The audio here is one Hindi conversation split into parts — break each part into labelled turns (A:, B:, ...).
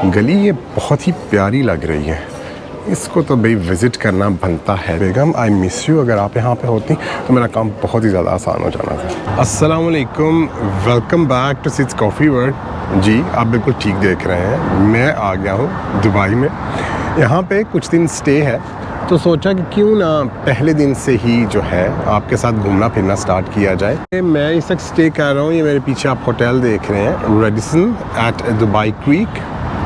A: गली ये बहुत ही प्यारी लग रही है, इसको तो भाई विज़िट करना बनता है। बेगम आई मिस यू, अगर आप यहाँ पे होती तो मेरा काम बहुत ही ज़्यादा आसान हो जाना था। अस्सलाम वालेकुम, welcome back to Sid's coffee world. जी आप बिल्कुल ठीक देख रहे हैं, मैं आ गया हूँ दुबई में। यहाँ पे कुछ दिन स्टे है तो सोचा कि क्यों ना पहले दिन से ही जो है आपके साथ घूमना फिरना स्टार्ट किया जाए। मैं इस वक्त स्टे कर रहा हूँ, ये मेरे पीछे आप होटल देख रहे हैं, रेडिसन एट दुबई क्रीक।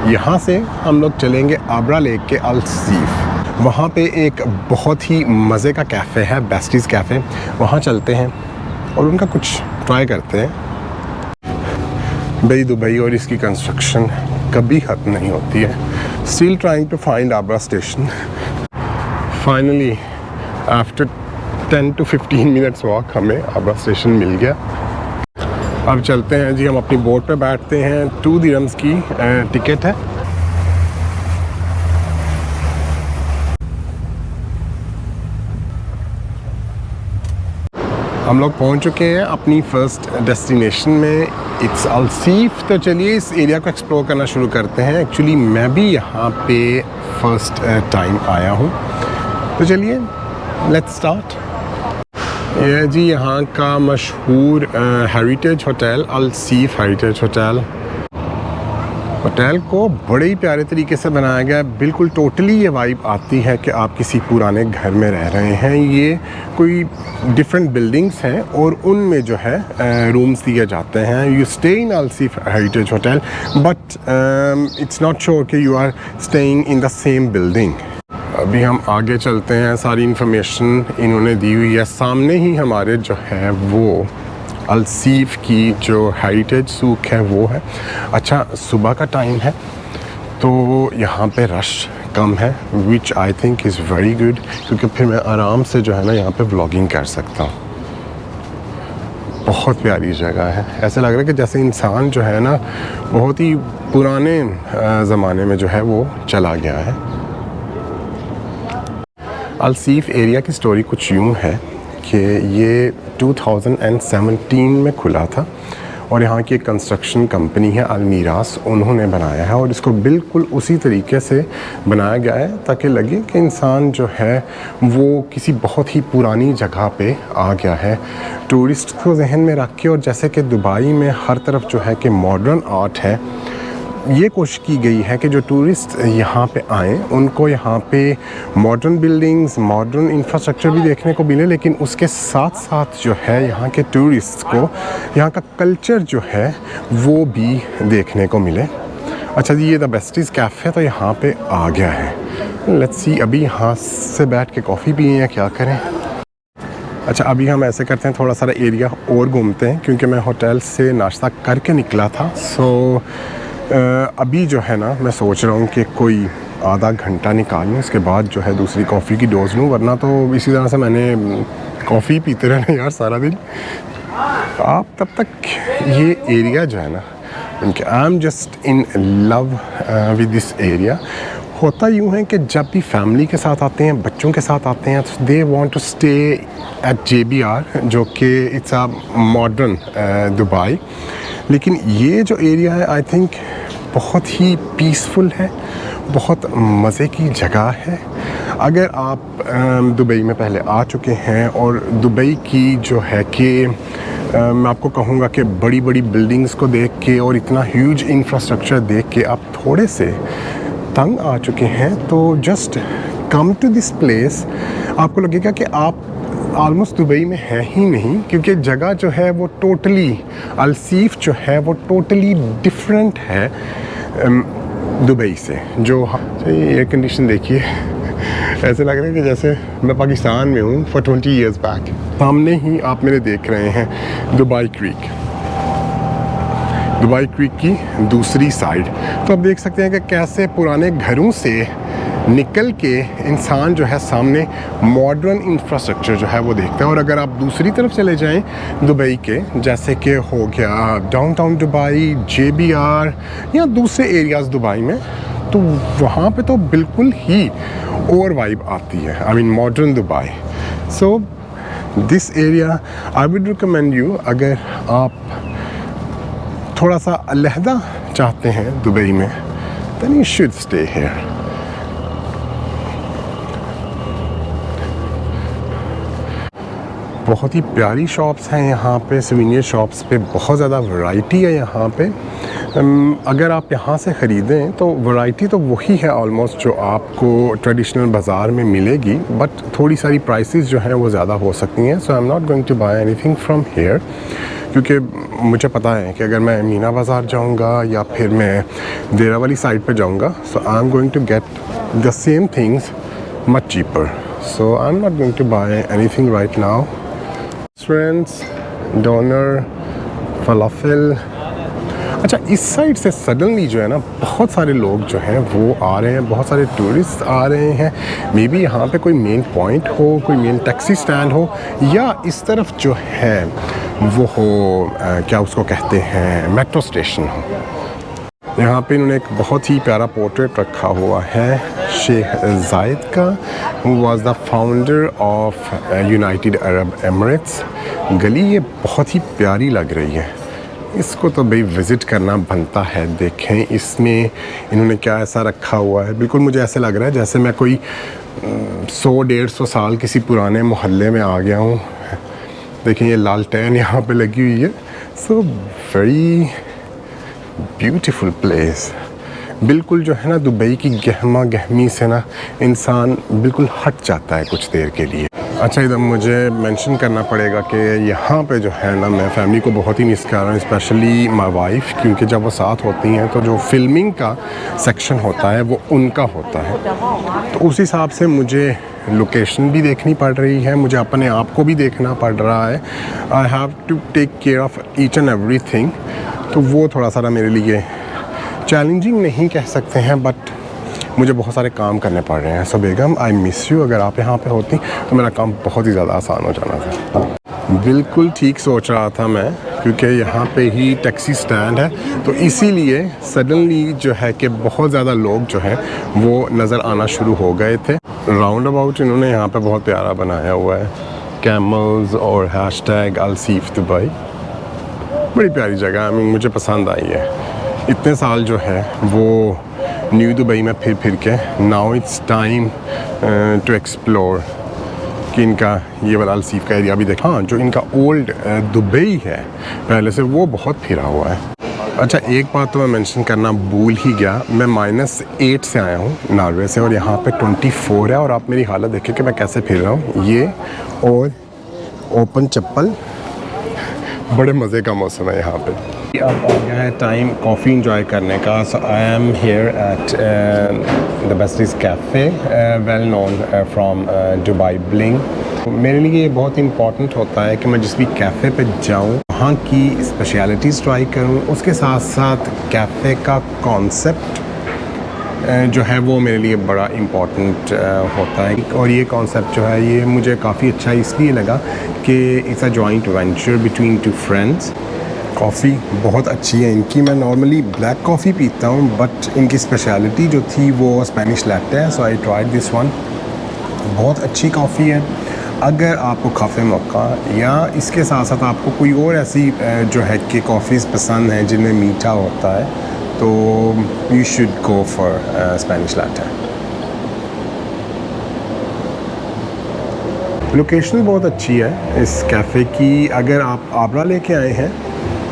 A: यहाँ से हम लोग चलेंगे आबरा लेक के अल सीफ। वहाँ पे एक बहुत ही मज़े का कैफ़े है, बेस्टीज़ कैफ़े, वहाँ चलते हैं और उनका कुछ ट्राई करते हैं। भाई दुबई और इसकी कंस्ट्रक्शन कभी ख़त्म नहीं होती है। Still trying to find Abra station. Finally after 10 to 15 minutes walk हमें आबरा स्टेशन मिल गया। अब चलते हैं जी, हम अपनी बोट पे बैठते हैं। 2 दिरहम्स की टिकट है। हम लोग पहुंच चुके हैं अपनी फ़र्स्ट डेस्टिनेशन में, इट्स अल सीफ। तो चलिए इस एरिया को एक्सप्लोर करना शुरू करते हैं। एक्चुअली मैं भी यहाँ पे फ़र्स्ट टाइम आया हूँ, तो चलिए लेट्स स्टार्ट। ये जी यहाँ का मशहूर हेरिटेज होटल, अल सीफ हेरिटेज होटल। होटल को बड़े ही प्यारे तरीके से बनाया गया है। बिल्कुल टोटली ये वाइब आती है कि आप किसी पुराने घर में रह रहे हैं। ये कोई डिफरेंट बिल्डिंग्स हैं और उनमें जो है रूम्स दिए जाते हैं। You stay in Al Seef heritage hotel but it's not sure कि you are staying in the same building. अभी हम आगे चलते हैं, सारी इन्फॉर्मेशन इन्होंने दी हुई है। सामने ही हमारे जो है वो अल सीफ की जो हेरिटेज सूक है वो है। अच्छा सुबह का टाइम है तो यहाँ पे रश कम है, which I think is very good, क्योंकि फिर मैं आराम से जो है ना यहाँ पे व्लॉगिंग कर सकता हूँ। बहुत प्यारी जगह है, ऐसा लग रहा है कि जैसे इंसान जो है ना बहुत ही पुराने ज़माने में जो है वो चला गया है। अल सीफ एरिया की स्टोरी कुछ यूँ है कि ये 2017 में खुला था और यहाँ की एक कंस्ट्रक्शन कंपनी है अल मीरास, उन्होंने बनाया है और इसको बिल्कुल उसी तरीके से बनाया गया है ताकि लगे कि इंसान जो है वो किसी बहुत ही पुरानी जगह पे आ गया है। टूरिस्ट को जहन में रख के, और जैसे कि दुबई में हर तरफ जो है कि मॉडर्न आर्ट है, ये कोशिश की गई है कि जो टूरिस्ट यहाँ पे आएँ उनको यहाँ पे मॉडर्न बिल्डिंग्स, मॉडर्न इंफ्रास्ट्रक्चर भी देखने को मिले, लेकिन उसके साथ साथ जो है यहाँ के टूरिस्ट को यहाँ का कल्चर जो है वो भी देखने को मिले। अच्छा जी, ये द बेस्टीज़ कैफ़े तो यहाँ पे आ गया है। लेट्स सी, अभी यहाँ से बैठ के कॉफ़ी पिए या क्या करें। अच्छा अभी हम ऐसे करते हैं, थोड़ा सारा एरिया और घूमते हैं क्योंकि मैं होटल से नाश्ता करके निकला था। सो अभी जो है ना मैं सोच रहा हूँ कि कोई आधा घंटा निकाल लूँ, उसके बाद जो है दूसरी कॉफ़ी की डोज़ लूँ, वरना तो इसी तरह से मैंने कॉफ़ी पीते रहना यार सारा दिन। आप तब तक ये एरिया जो है ना, उनके I am just in love with this area. होता यूँ है कि जब भी फैमिली के साथ आते हैं, बच्चों के साथ आते हैं, तो they want to stay at JBR, जो कि इट्स अ मॉडर्न दुबई। लेकिन ये जो एरिया है आई थिंक बहुत ही पीसफुल है, बहुत मज़े की जगह है। अगर आप दुबई में पहले आ चुके हैं और दुबई की जो है कि मैं आपको कहूँगा कि बड़ी बड़ी बिल्डिंग्स को देख के और इतना ह्यूज इंफ्रास्ट्रक्चर देख के आप थोड़े से तंग आ चुके हैं, तो just come to this place. आपको लगेगा कि आप ऑलमोस्ट दुबई में है ही नहीं, क्योंकि जगह जो है वो टोटली, अल सीफ जो है वो टोटली डिफरेंट है दुबई से। जो एयर कंडीशन देखिए, ऐसे लग रहा है कि जैसे मैं पाकिस्तान में हूँ फॉर 20 ईयर्स बैक। सामने ही आप मेरे देख रहे हैं दुबई क्रीक, दुबई क्रीक की दूसरी साइड। तो आप देख सकते हैं कि कैसे पुराने घरों से निकल के इंसान जो है सामने मॉडर्न इंफ्रास्ट्रक्चर जो है वो देखता है। और अगर आप दूसरी तरफ चले जाएं दुबई के, जैसे कि हो गया डाउनटाउन दुबई, JBR या दूसरे एरियाज़ दुबई में, तो वहाँ पे तो बिल्कुल ही और वाइब आती है, I mean modern Dubai. So this area I would recommend you, अगर आप थोड़ा सा अलहदा चाहते हैं दुबई में, then you should stay here. बहुत ही प्यारी शॉप्स हैं यहाँ पे, सुवेनियर शॉप्स पे बहुत ज़्यादा वैरायटी है यहाँ पे। अगर आप यहाँ से ख़रीदें तो वैरायटी तो वही है ऑलमोस्ट जो आपको ट्रेडिशनल बाज़ार में मिलेगी, बट थोड़ी सारी प्राइसेस जो हैं वो ज़्यादा हो सकती हैं। So I am not going to buy anything from here, क्योंकि मुझे पता है कि अगर मैं मीना बाज़ार जाऊँगा या फिर मैं देरा वाली साइड पे जाऊँगा, so I am going to get the same things much cheaper. So I am not going to buy anything right now. Friends, doner, falafel. अच्छा, इस साइड से सडनली जो है ना बहुत सारे लोग जो हैं वो आ रहे हैं, बहुत सारे टूरिस्ट आ रहे हैं। मे बी यहाँ पे कोई मेन पॉइंट हो, कोई मेन टैक्सी स्टैंड हो, या इस तरफ जो है वो हो क्या उसको कहते हैं, मेट्रो स्टेशन हो। यहाँ पे इन्होंने एक बहुत ही प्यारा पोर्ट्रेट रखा हुआ है शेख जायद का, who was the founder of United Arab Emirates. गली ये बहुत ही प्यारी लग रही है, इसको तो भाई विज़िट करना बनता है। देखें इसमें इन्होंने क्या ऐसा रखा हुआ है, बिल्कुल मुझे ऐसे लग रहा है जैसे मैं कोई 100-150 साल किसी पुराने मोहल्ले में आ गया हूँ। देखें ये लालटेन यहाँ पे लगी हुई है। So very beautiful place. बिल्कुल जो है ना दुबई की गहमा गहमी से ना इंसान बिल्कुल हट जाता है कुछ देर के लिए। अच्छा, इधर मुझे मेंशन करना पड़ेगा कि यहाँ पे जो है ना मैं फैमिली को बहुत ही मिस कर रहा हूँ, स्पेशली माय वाइफ, क्योंकि जब वो साथ होती हैं तो जो फिल्मिंग का सेक्शन होता है वो उनका होता है। तो उस हिसाब से मुझे लोकेशन भी देखनी पड़ रही है, मुझे अपने आप को भी देखना पड़ रहा है। I have to take care of each and every thing. तो वो थोड़ा सा मेरे लिए चैलेंजिंग नहीं कह सकते हैं, बट मुझे बहुत सारे काम करने पड़ रहे हैं। सो बेगम, आई मिस यू। अगर आप यहाँ पे होती तो मेरा काम बहुत ही ज़्यादा आसान हो जाना था। बिल्कुल ठीक सोच रहा था मैं, क्योंकि यहाँ पे ही टैक्सी स्टैंड है, तो इसीलिए सडनली जो है कि बहुत ज़्यादा लोग जो हैं वो नज़र आना शुरू हो गए थे। राउंड अबाउट इन्होंने यहाँ पे बहुत प्यारा बनाया हुआ है, कैमल्स और हैशटैग अलसीफ दुबई। बड़ी प्यारी जगह है, मुझे पसंद आई है। इतने साल जो है वो न्यू दुबई में फिर के now it's time to explore कि इनका ये वाला अलसीफ का एरिया भी देखा। हाँ, जो इनका ओल्ड दुबई है पहले से, वो बहुत फिरा हुआ है। अच्छा, एक बात तो मैं मेंशन करना भूल ही गया, मैं -8 से आया हूँ नॉर्वे से, और यहाँ पे 24 है। और आप मेरी हालत देखें कि मैं कैसे फिर रहा हूँ, ये और ओपन चप्पल। बड़े मज़े का मौसम है यहाँ पे। अब आ गया है टाइम कॉफ़ी इंजॉय करने का। So I am here at the Besties cafe, well known from Dubai Bling. मेरे लिए ये बहुत इंपॉर्टेंट होता है कि मैं जिस भी कैफ़े पे जाऊँ वहाँ की स्पेशलिटीज़ ट्राई करूँ, उसके साथ साथ कैफ़े का कॉन्सेप्ट जो है वो मेरे लिए बड़ा इम्पॉर्टेंट होता है। और ये कॉन्सेप्ट जो है ये मुझे काफ़ी अच्छा इसलिए लगा कि it's a joint venture between two friends. Coffee बहुत अच्छी है इनकी। मैं नॉर्मली ब्लैक कॉफ़ी पीता हूँ, बट इनकी स्पेशलिटी जो थी वो स्पेनिश लैटे है। सो आई ट्राइड दिस वन। बहुत अच्छी कॉफ़ी है। अगर आपको काफ़ी मौका या इसके साथ साथ आपको कोई और ऐसी जो है कि कॉफ़ीज़ पसंद हैं जिनमें मीठा होता है, तो you should go for Spanish latte. Location बहुत अच्छी है इस कैफ़े की। अगर आप आबरा लेके आए हैं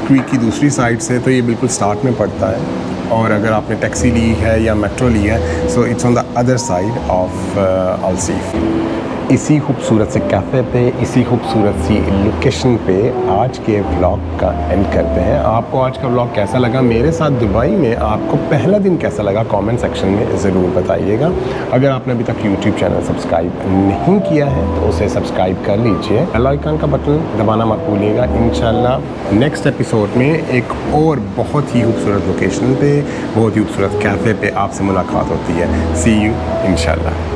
A: क्रीक की दूसरी साइड से, तो ये बिल्कुल स्टार्ट में पड़ता है। और अगर आपने टैक्सी ली है या मेट्रो ली है, so it's on the other side of Al Seef. इसी खूबसूरत से कैफ़े पे, इसी खूबसूरत सी लोकेशन पे आज के व्लॉग का एंड करते हैं। आपको आज का व्लॉग कैसा लगा, मेरे साथ दुबई में आपको पहला दिन कैसा लगा, कमेंट सेक्शन में ज़रूर बताइएगा। अगर आपने अभी तक यूट्यूब चैनल सब्सक्राइब नहीं किया है तो उसे सब्सक्राइब कर लीजिए। बेल आइकन का बटन दबाना मत भूलिएगा। इंशाल्लाह नेक्स्ट एपिसोड में एक और बहुत ही खूबसूरत लोकेशन पे, बहुत ही खूबसूरत कैफ़े पे आपसे मुलाकात होती है। सी यू इंशाल्लाह।